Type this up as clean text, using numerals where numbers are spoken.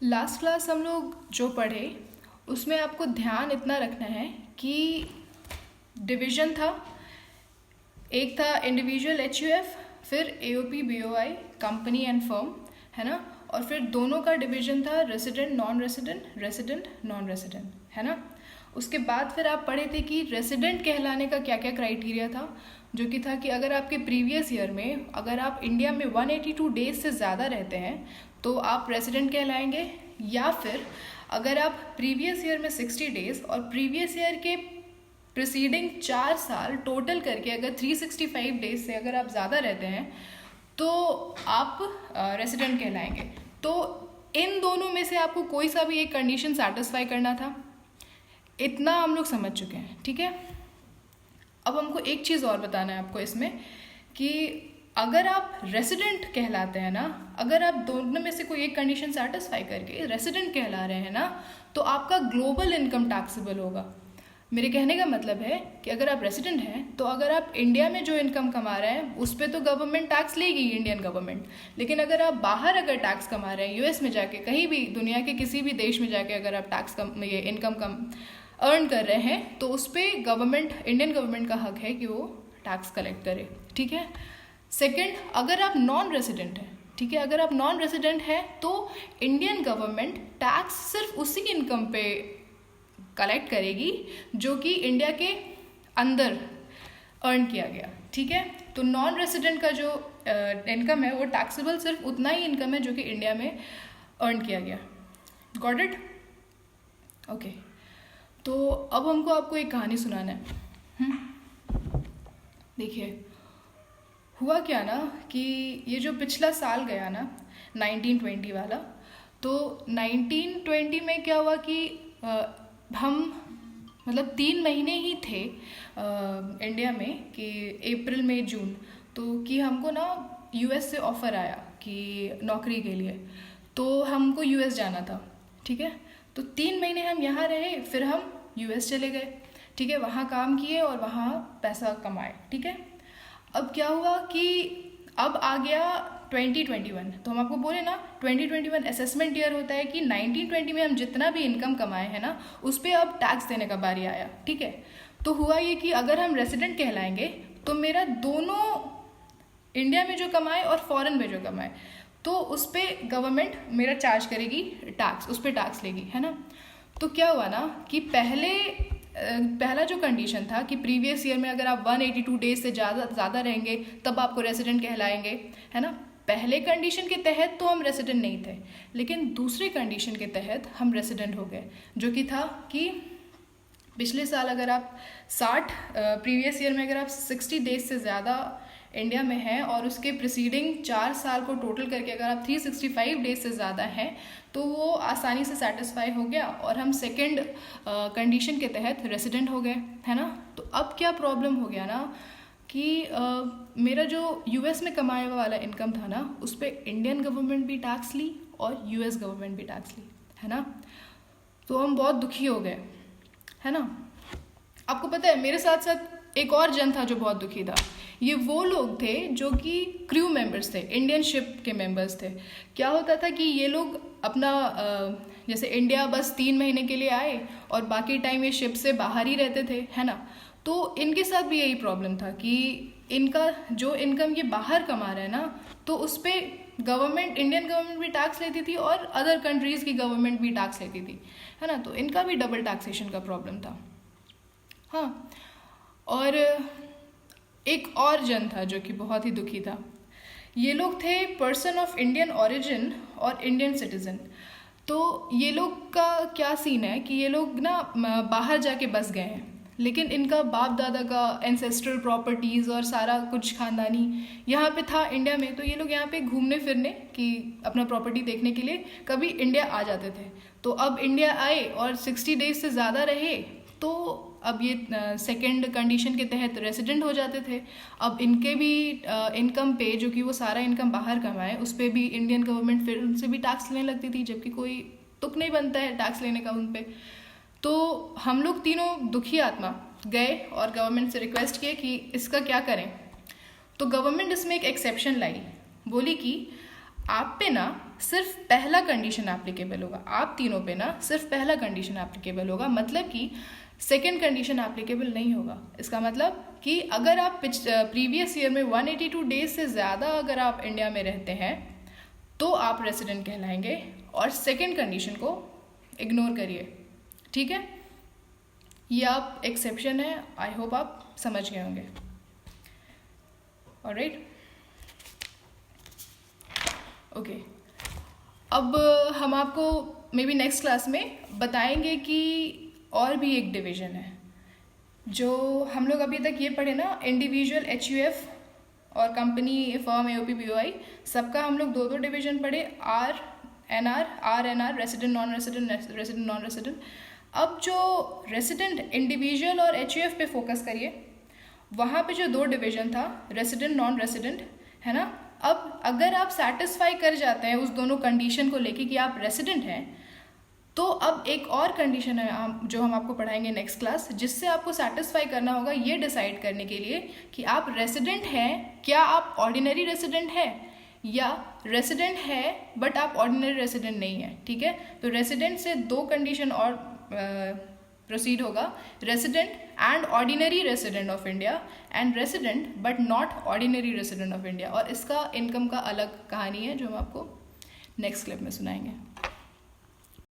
Last class हम लोग जो पढ़े उसमें आपको ध्यान इतना रखना है कि डिवीज़न था, एक था इंडिविजुअल एचयूएफ, फिर AOP BOI company and firm, है ना। और फिर दोनों का डिवीज़न था resident non resident, resident non resident, है ना। उसके बाद फिर आप पढ़े थे कि रेसिडेंट कहलाने का क्या क्या क्राइटेरिया था, जो कि था कि अगर आपके प्रीवियस ईयर में अगर आप इंडिया में 182 डेज से ज़्यादा रहते हैं तो आप रेसिडेंट कहलाएंगे, या फिर अगर आप प्रीवियस ईयर में 60 डेज और प्रीवियस ईयर के प्रीसीडिंग 4 साल टोटल करके अगर 365 डेज से अगर आप ज़्यादा रहते हैं तो आप रेसिडेंट कहलाएंगे। तो इन दोनों में से आपको कोई सा भी एक कंडीशन सेटिस्फाई करना था। इतना हम लोग समझ चुके हैं, ठीक है। अब हमको एक चीज़ और बताना है आपको इसमें कि अगर आप रेसिडेंट कहलाते हैं ना, अगर आप दोनों में से कोई एक कंडीशन सेटिस्फाई करके रेसिडेंट कहला रहे हैं ना, तो आपका ग्लोबल इनकम टैक्सेबल होगा। मेरे कहने का मतलब है कि अगर आप रेसिडेंट हैं तो अगर आप इंडिया में जो इनकम कमा रहे हैं उस पर तो गवर्नमेंट टैक्स लेगी, इंडियन गवर्नमेंट। लेकिन अगर आप बाहर अगर टैक्स कमा रहे हैं, यूएस में जाके, कहीं भी दुनिया के किसी भी देश में जाके अगर आप टैक्स ये इनकम कम अर्न कर रहे हैं तो उस पर गवर्नमेंट, इंडियन गवर्नमेंट का हक है कि वो टैक्स कलेक्ट करे, ठीक है। सेकेंड, अगर आप नॉन रेसिडेंट हैं, ठीक है, अगर आप नॉन रेसिडेंट हैं तो इंडियन गवर्नमेंट टैक्स सिर्फ उसी इनकम पे कलेक्ट करेगी जो कि इंडिया के अंदर अर्न किया गया, ठीक है। तो नॉन रेसिडेंट का जो इनकम है वो टैक्सेबल सिर्फ उतना ही इनकम है जो कि इंडिया में अर्न किया गया। Got it? ओके। तो अब हमको आपको एक कहानी सुनाना है। देखिए, हुआ क्या ना कि ये जो पिछला साल गया ना 1920 वाला, तो 1920 में क्या हुआ कि हम मतलब 3 महीने ही थे इंडिया में कि अप्रैल मई जून, तो कि हमको ना यूएस से ऑफ़र आया कि नौकरी के लिए, तो हमको यूएस जाना था, ठीक है। तो 3 महीने हम यहाँ रहे, फिर हम यूएस चले गए, ठीक है, वहाँ काम किए और वहाँ पैसा कमाए, ठीक है। अब क्या हुआ कि अब आ गया 2021, तो हम आपको बोले ना 2021 असेसमेंट ईयर होता है कि 1920 में हम जितना भी इनकम कमाए हैं ना उस पर अब टैक्स देने का बारी आया, ठीक है। तो हुआ ये कि अगर हम रेसिडेंट कहलाएंगे तो मेरा दोनों इंडिया में जो कमाए और फॉरेन में जो कमाए तो उस पर गवर्नमेंट मेरा चार्ज करेगी टैक्स, उस पर टैक्स लेगी, है ना। तो क्या हुआ ना कि पहला जो कंडीशन था कि प्रीवियस ईयर में अगर आप 182 डेज से ज़्यादा रहेंगे तब आपको रेसिडेंट कहलाएंगे, है ना। पहले कंडीशन के तहत तो हम रेसिडेंट नहीं थे, लेकिन दूसरे कंडीशन के तहत हम रेसिडेंट हो गए, जो कि था कि पिछले साल अगर आप प्रीवियस ईयर में अगर आप 60 डेज से ज़्यादा इंडिया में हैं और उसके प्रीसीडिंग 4 साल को टोटल करके अगर आप 365 डेज से ज़्यादा हैं तो वो आसानी से सेटिस्फाई हो गया और हम सेकंड कंडीशन के तहत रेसिडेंट हो गए, है ना। तो अब क्या प्रॉब्लम हो गया ना कि मेरा जो यूएस में कमाए वाला इनकम था ना उस पर इंडियन गवर्नमेंट भी टैक्स ली और यूएस गवर्नमेंट भी टैक्स ली, है ना। तो हम बहुत दुखी हो गए, है ना। आपको पता है मेरे साथ साथ एक और जन था जो बहुत दुखी था। ये वो लोग थे जो कि क्रू मेंबर्स थे, इंडियन शिप के मेंबर्स थे। क्या होता था कि ये लोग अपना जैसे इंडिया बस 3 महीने के लिए आए और बाकी टाइम ये शिप से बाहर ही रहते थे, है ना। तो इनके साथ भी यही प्रॉब्लम था कि इनका जो इनकम ये बाहर कमा रहे हैं ना तो उस पर गवर्नमेंट, इंडियन गवर्नमेंट भी टैक्स लेती थी और अदर कंट्रीज़ की गवर्नमेंट भी टैक्स लेती थी, है ना। तो इनका भी डबल टैक्सेशन का प्रॉब्लम था, हाँ। और एक और जन था जो कि बहुत ही दुखी था। ये लोग the person of Indian origin और इंडियन सिटीज़न। तो ये लोग का क्या सीन है कि ये लोग ना बाहर जाके बस गए हैं, लेकिन इनका बाप दादा का एंसेस्ट्रल प्रॉपर्टीज़ और सारा कुछ खानदानी यहाँ पे था इंडिया में। तो ये लोग यहाँ पे घूमने फिरने कि अपना प्रॉपर्टी देखने के लिए कभी इंडिया आ जाते थे। तो अब इंडिया आए और 60 डेज से ज़्यादा रहे तो अब ये सेकंड कंडीशन के तहत रेसिडेंट हो जाते थे। अब इनके भी इनकम पे जो कि वो सारा इनकम बाहर कमाए उस पर भी इंडियन गवर्नमेंट फिर उनसे भी टैक्स लेने लगती थी, जबकि कोई तुक नहीं बनता है टैक्स लेने का उन पे। तो हम लोग तीनों दुखी आत्मा गए और गवर्नमेंट से रिक्वेस्ट किए कि इसका क्या करें। तो गवर्नमेंट इसमें एक एक्सेप्शन लाई, बोली कि आप पे ना सिर्फ पहला कंडीशन एप्लीकेबल होगा, आप तीनों पे ना सिर्फ पहला कंडीशन एप्लीकेबल होगा, मतलब कि सेकेंड कंडीशन एप्लीकेबल नहीं होगा। इसका मतलब कि अगर आप प्रीवियस ईयर में 182 डेज से ज़्यादा अगर आप इंडिया में रहते हैं तो आप रेसिडेंट कहलाएंगे, और सेकेंड कंडीशन को इग्नोर करिए, ठीक है। ये आप एक्सेप्शन है, आई होप आप समझ गए होंगे। Alright, okay. अब हम आपको मे बी नेक्स्ट क्लास में बताएंगे कि और भी एक डिवीज़न है जो हम लोग अभी तक ये पढ़े ना, इंडिविजुअल HUF और कंपनी फर्म AOP BOI, सबका हम लोग दो दो डिवीज़न पढ़े, RNR, resident non resident, resident non resident. अब जो रेसिडेंट इंडिविजुअल और HUF पे फोकस करिए, वहाँ पे जो दो डिवीज़न था रेसिडेंट नॉन रेसिडेंट, है ना। अब अगर आप सेटिस्फाई कर जाते हैं उस दोनों कंडीशन को लेके कि आप रेसिडेंट हैं, तो अब एक और कंडीशन है जो हम आपको पढ़ाएंगे नेक्स्ट क्लास, जिससे आपको सेटिस्फाई करना होगा ये डिसाइड करने के लिए कि आप रेसिडेंट हैं, क्या आप ऑर्डिनरी रेसिडेंट हैं, या रेसिडेंट है बट आप ऑर्डिनरी रेसिडेंट नहीं है, ठीक है। तो रेसिडेंट से दो कंडीशन और प्रोसीड होगा, resident and ordinary resident of India, and resident but not ordinary resident of India. और इसका इनकम का अलग कहानी है जो हम आपको नेक्स्ट क्लिप में सुनाएंगे।